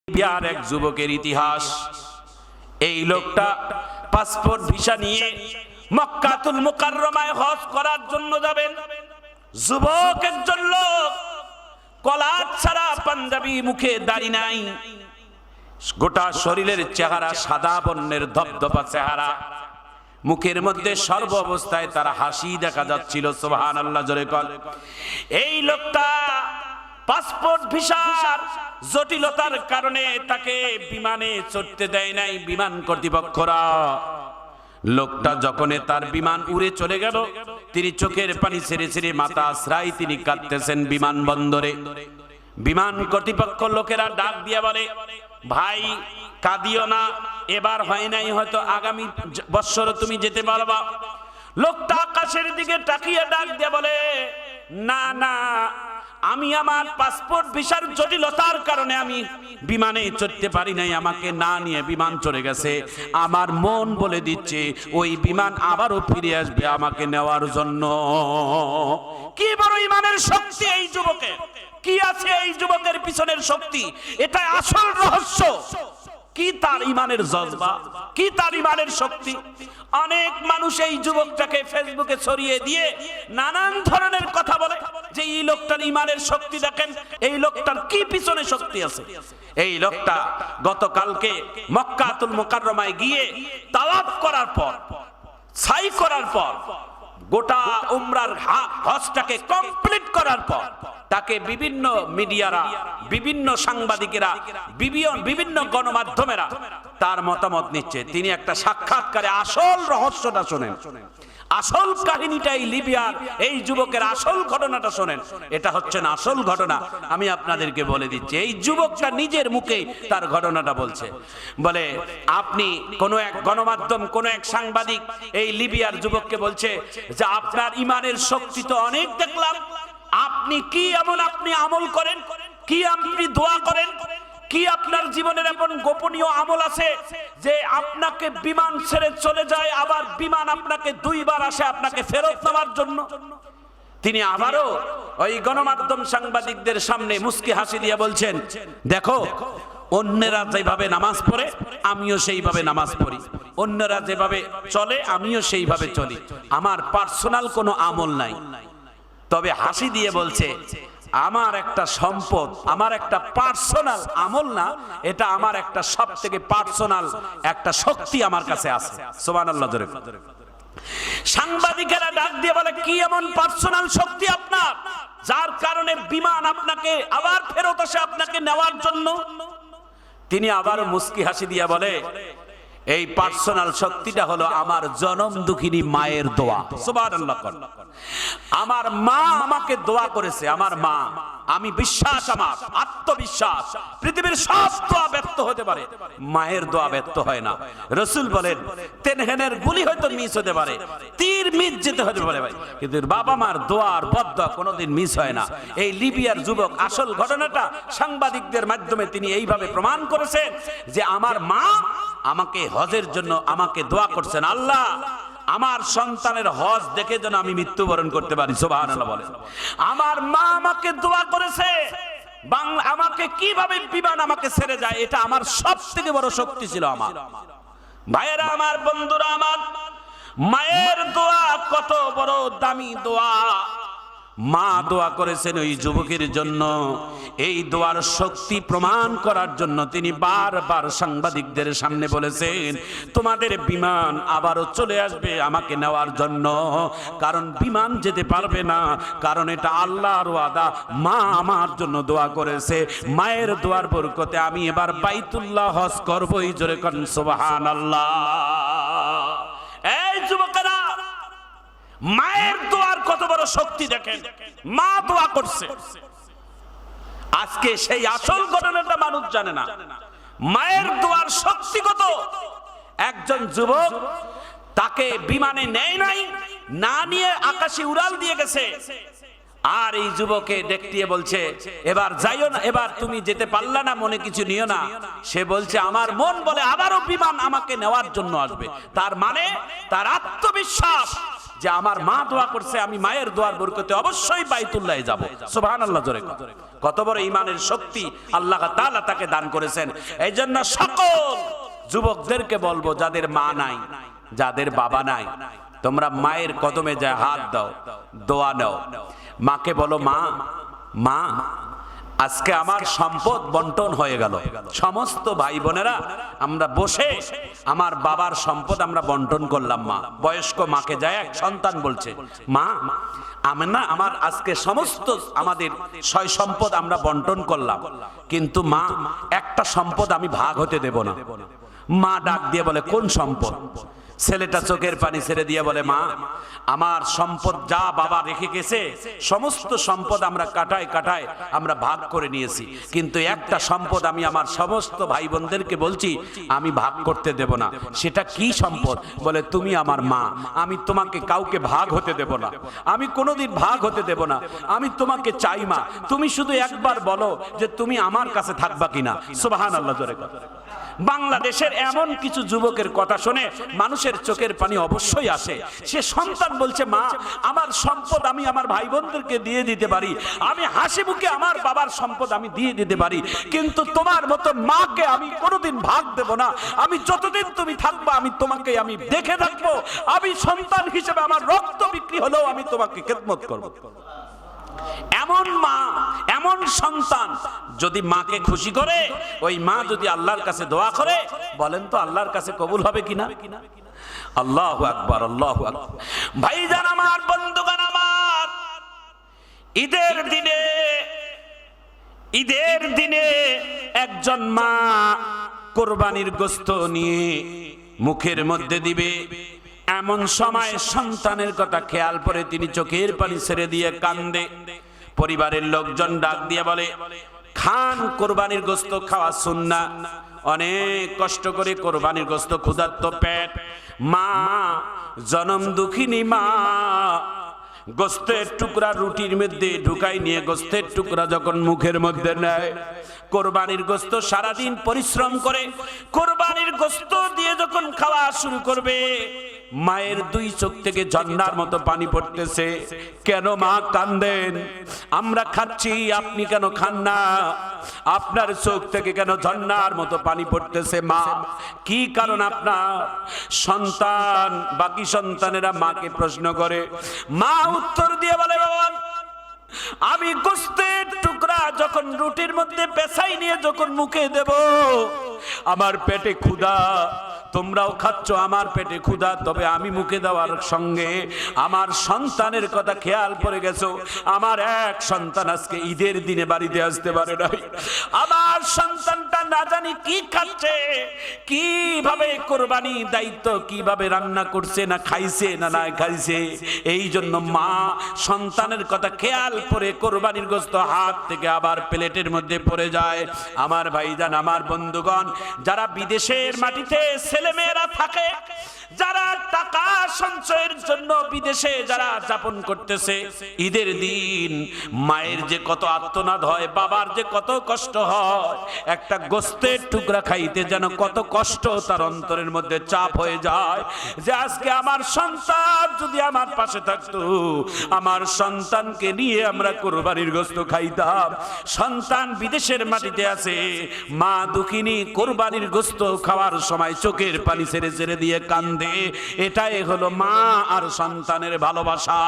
লিবিয়ার এক যুবকের ইতিহাস। এই লোকটা পাসপোর্ট ভিসা নিয়ে মক্কাতুল মুকাররমায় হজ করার জন্য যাবেন। যুবক একজন লোক, কলার ছাড়া, পাঞ্জাবি, মুখে দাড়ি নাই, গোটা শরীরের চেহারা সাদা বর্ণের ধবধবা চেহারা, মুখের মধ্যে সর্ব অবস্থায় তার হাসি দেখা যাচ্ছিল। সুবহানাল্লাহ, জোরে বল। এই লোকটা পাসপোর্ট ভিসার জটিলতার কারণে তাকে বিমানে চড়তে দেয় নাই বিমান কর্তৃপক্ষরা। লোকটা যখন তার বিমান উড়ে চলে গেল, তিনি চোখের পানি ছেড়ে ছেড়ে মাথা আশ্রাই তিনি কাঁদতেছেন বিমানবন্দরে। বিমান কর্তৃপক্ষ লোকেরা ডাক দিয়ে বলে, ভাই কাঁদিও না, এবার হয় নাই, হয়তো আগামী বছর তুমি যেতে পারবা। লোকটা আকাশের দিকে তাকিয়ে ডাক দিয়ে বলে, না না, আমি আমার পাসপোর্ট ভিসার জটিলতার কারণে আমি বিমানে চড়তে পারি নাই, আমাকে না নিয়ে বিমান চলে গেছে। আমার মন বলে দিচ্ছে ওই বিমান আবারও ফিরে আসবে আমাকে নেওয়ার জন্য। কি বড় ইমানের শক্তি এই যুবকের! কি আছে এই যুবকের পিছনের শক্তি? এটা আসল রহস্য। কি তার ইমানের জজবা, কি তার ইমানের শক্তি! অনেক মানুষ এই যুবকটাকে ফেসবুকে ছড়িয়ে দিয়ে নানান ধরনের কথা বলে যে এই লোকটার ইমানের শক্তি দেখেন, এই লোকটার কি পিছনে শক্তি আছে। এই লোকটা গতকালকে মক্কাতুল মুকাররমায় গিয়ে তাওয়াফ করার পর, সাই করার পর, গোটা উমরার হজটাকে কমপ্লিট করার পর তাকে বিভিন্ন মিডিয়ারা, বিভিন্ন সাংবাদিকেরা, বিভিন্ন গণমাধ্যমেরা তার মতামত নিচ্ছে। তিনি একটা সাক্ষাৎকারে আসল রহস্যটা শোনেন, আসল কাহিনীটাই লিবিয়ার এই যুবকের আসল ঘটনাটা শোনেন। এটা হচ্ছে না আসল ঘটনা, আমি আপনাদেরকে বলে দিচ্ছি। এই যুবকটা নিজের মুখেই তার ঘটনাটা বলছে। বলে, আপনি কোন এক গণমাধ্যম, কোন এক সাংবাদিক এই লিবিয়ার যুবককে বলছে যে আপনার ইমানের শক্তি তো অনেক দেখলাম, আপনি কি এমন আপনি আমল করেন, কি আপনি দোয়া করেন, কি আপনার জীবনের এমন গোপনীয় আমল আছে যে আপনাকে বিমান ছেড়ে চলে যায়, আবার বিমান আপনাকে দুইবার আসে আপনাকে ফেরত নেওয়ার জন্য? তিনি আবারও ওই গণমাধ্যম সাংবাদিকদের সামনে মুস্কি হাসি দিয়ে বলছেন, দেখো, অন্যরা যেভাবে নামাজ পড়ে আমিও সেইভাবে নামাজ পড়ি, অন্যরা যেভাবে চলে আমিও সেইভাবে চলি, আমার পার্সোনাল কোনো আমল নাই। তবে হাসি দিয়ে বলছে, আমার একটা সম্পদ, আমার একটা পার্সোনাল আমল না, এটা আমার একটা সবথেকে পার্সোনাল একটা শক্তি আমার কাছে আছে। সুবহানাল্লাহ। সাংবাদিকেরা ডাক দিয়ে বলে, কি এমন পার্সোনাল শক্তি আপনার যার কারণে বিমান আপনাকে আবার ফেরত আসে আপনাকে নেওয়ার জন্য? তিনি আবার মুস্কি হাসি দিয়ে বলে, এই পার্সোনাল শক্তিটা হলো আমার জনম দুঃখিনী মায়ের দোয়া। সুবহানাল্লাহ। আমার মা আমাকে দোয়া করেছে, আমার মা, আমি বিশ্বাস, আমার আত্মবিশ্বাস, পৃথিবীর সব দোয়া ব্যর্থ হতে পারে, মায়ের দোয়া ব্যর্থ হয় না। রাসূল বলেন, তেনহেনের গুলি হয়তো মিস হতে পারে, তীর মিস যেতে হতে পারে ভাই, কিন্তু বাবা মার দোয়ার বদদোয়া কোনোদিন মিস হয় না। এই লিবিয়ার যুবক আসল ঘটনাটা সাংবাদিকদের মাধ্যমে তিনি এইভাবে প্রমাণ করেছেন যে আমার মা আমাকে হজের জন্য আমাকে দোয়া করছেন, আল্লাহ আমার সন্তানের হজ দেখে যেন আমি মৃত্যুবরণ করতে পারি। সুবহানাল্লাহ বলে। আমার মা আমাকে দোয়া করেছে, আমাকে কিভাবে বিমান আমাকে ছেড়ে যায়, এটা আমার সবথেকে বড় শক্তি ছিল। আমার ভাইয়েরা, আমার বন্ধুরা, আমার মায়ের দোয়া কত বড় দামি দোয়া। মা দোয়া করেছেন ওই যুবকের জন্য। এই দোয়ার শক্তি প্রমাণ করার জন্য তিনি বারবার সাংবাদিকদের সামনে বলেছেন, তোমাদের বিমান আবারও চলে আসবে আমাকে নেওয়ার জন্য, কারণ বিমান যেতে পারবে না, কারণ এটা আল্লাহর ওয়াদা। মা আমার জন্য দোয়া করেছে, মায়ের দোয়ার বরকতে আমি এবার বাইতুল্লাহ হজ করবই। জোরে করেন সুবহানাল্লাহ। এই যুবকেরা, মায়ের দোয়ার কত বড় শক্তি দেখেন। মা দোয়া করছে। আজকে সেই আসল ঘটনাটা মানুষ জানে না, মায়ের দোয়ার শক্তি কত। একজন যুবক, তাকে বিমানে নেয় নাই, না নিয়ে আকাশে উড়াল দিয়ে গেছে। আর এই যুবকে দেখতে বলছে, এবার যাইও না, এবার তুমি যেতে পারলা না, মনে কিছু নিও না। সে বলছে, আমার মন বলে আবারও বিমান আমাকে নেওয়ার জন্য আসবে। তার মানে তার আত্মবিশ্বাস যে আমার মা দোয়া করছে, আমি মায়ের দোয়ার বরকতে অবশ্যই বাইতুল্লাহে যাব। সুবহানাল্লাহ। জোরে কত বড় ইমানের শক্তি আল্লাহ তাআলা তাকে দান করেছেন। এই জন্য সকল যুবকদেরকে বলবো, যাদের মা নাই, যাদের বাবা নাই, তোমরা মায়ের কদমে যায় হাত দাও, দোয়া নাও। মাকে বলো, মা মা আজকে আমার সম্পদ বন্টন হয়ে গেল। সমস্ত ভাই বোনেরা আমরা বসে আমার বাবার সম্পদ আমরা বন্টন করলাম। মা, বয়স্ক মাকে যায় এক সন্তান বলছে, মা আমি না আমার আজকে সমস্ত আমাদের সয় সম্পদ আমরা বন্টন করলাম, কিন্তু মা একটা সম্পদ আমি ভাগ হতে দেব না। মা ডাক দিয়ে বলে, কোন সম্পদ? ছেলেটা চোখের পানি ছেড়ে দিয়ে বলে, মা আমার সম্পদ যা বাবা রেখে গেছে সমস্ত সম্পদ আমরা কাটায় কাটায় আমরা ভাগ করে নিয়েছি, কিন্তু একটা সম্পদ আমি আমার সমস্ত ভাই বোনদেরকে বলছি আমি ভাগ করতে দেব না। সেটা কি সম্পদ? বলে, তুমি আমার মা, আমি তোমাকে কাউকে ভাগ হতে দেব না, আমি কোনোদিন ভাগ হতে দেব না। আমি তোমাকে চাই মা, তুমি শুধু একবার বলো যে তুমি আমার কাছে থাকবা কিনা। সুবহানাল্লাহ, জোরে কথা। বাংলাদেশের এমন কিছু যুবকের কথা শুনে মানুষের চোখের পানি অবশ্যই আসে। সে সন্তান বলছে, মা আমার সম্পদ আমি আমার ভাই বোনদেরকে দিয়ে দিতে পারি, আমি হাসি মুখে আমার বাবার সম্পদ আমি দিয়ে দিতে পারি, কিন্তু তোমার মতো মাকে আমি কোনোদিন ভাগ দেব না। আমি যতদিন তুমি থাকবা আমি তোমাকে আমি দেখে থাকবো, আমি সন্তান হিসেবে আমার রক্ত বিক্রি হলেও আমি তোমাকে খেদমত করব। এমন মা, এমন সন্তান যদি মাকে খুশি করে, ওই মা যদি আল্লাহর কাছে দোয়া করে, বলেন তো আল্লাহর কাছে কবুল হবে কিনা? আল্লাহু আকবার, আল্লাহু আকবার। ভাইজান আমার, বন্ধুগণ আমার, ঈদের দিনে একজন মা কোরবানির গোশত নিয়ে মুখের মধ্যে দিবে, এমন সময় সন্তানের কথা খেয়াল করে তিনি চোখের পানি ছেড়ে দিয়ে কান্দে। পরিবারের লোকজন ডাক দিয়ে বলে, খান, কোরবানির গোশত খাওয়া সুন্নাহ। অনেক কষ্ট করে কোরবানির গোশত, ক্ষুধার্ত পেট, মা জনম দুঃখিনী মা গোশতের টুকরা রুটির মধ্যে ঢুকাই নিয়ে গোশতের টুকরা যখন মুখের মধ্যে নেয়, কোরবানির গোশত সারাদিন পরিশ্রম করে কোরবানির গোশত দিয়ে যখন খাওয়া শুরু করবে, মায়ের দুই চোখ থেকে ঝর্ণার মতো পানি পড়তেছে। কেন মা কান্দেন? আমরা খাচ্ছি, আপনি কেন খান না? আপনার চোখ থেকে কেন ঝর্ণার মতো পানি পড়তেছে? মা, কি কারণ আপনার? সন্তান, বাকি সন্তানেরা মাকে প্রশ্ন করে, মা উত্তর দিয়ে বলে, বাবা আমি গোশতের টুকরা যখন রুটির মধ্যে পেছাই নিয়ে যখন মুখে দেব, আমার পেটে ক্ষুধা, তোমরাও খাচ্ছ, আমার পেটে ক্ষুধা, তবে আমি মুখে দেওয়ার সঙ্গে আমার সন্তানের কথা খেয়াল পড়ে গেছো। আমার এক সন্তান আজকে ঈদের দিনে বাড়িতে আসতে পারে নাই, আমার সন্তানটা না জানি কি খাচ্ছে, কিভাবে কোরবানি দায়িত্ব কিভাবে রান্না করছে, না খাইছে না না খাইছে। এই জন্য মা সন্তানের কথা খেয়াল করে কোরবানির গোশত হাত থেকে আবার প্লেটের মধ্যে পড়ে যায়। আমার ভাইজান, আমার বন্ধুগণ, যারা বিদেশের মাটিতে ছেলেমেয়েরা থাকে, যারা টাকা সঞ্চয়ের জন্য বিদেশে যারা যাপন করতেছে, ঈদের দিন মায়ের যে কত আর্তনাদ হয়, বাবার যে কত কষ্ট হয়, একটা গোশতের টুকরা খাইতে যেন কত কষ্ট তার অন্তরের মধ্যে চাপ হয়ে যায়, যে আজকে আমার সন্তান যদি আমার পাশে থাকতো, আমার সন্তানকে নিয়ে আমরা কোরবানির গোশত খাইতাম। সন্তান বিদেশের মাটিতে আছে, মা দুঃখিনী কোরবানির গোশত খাওয়ার সময় চোখের পানি ছেড়ে ছেড়ে দিয়ে কান্দে। এটাই হলো মা আর সন্তানের ভালোবাসা।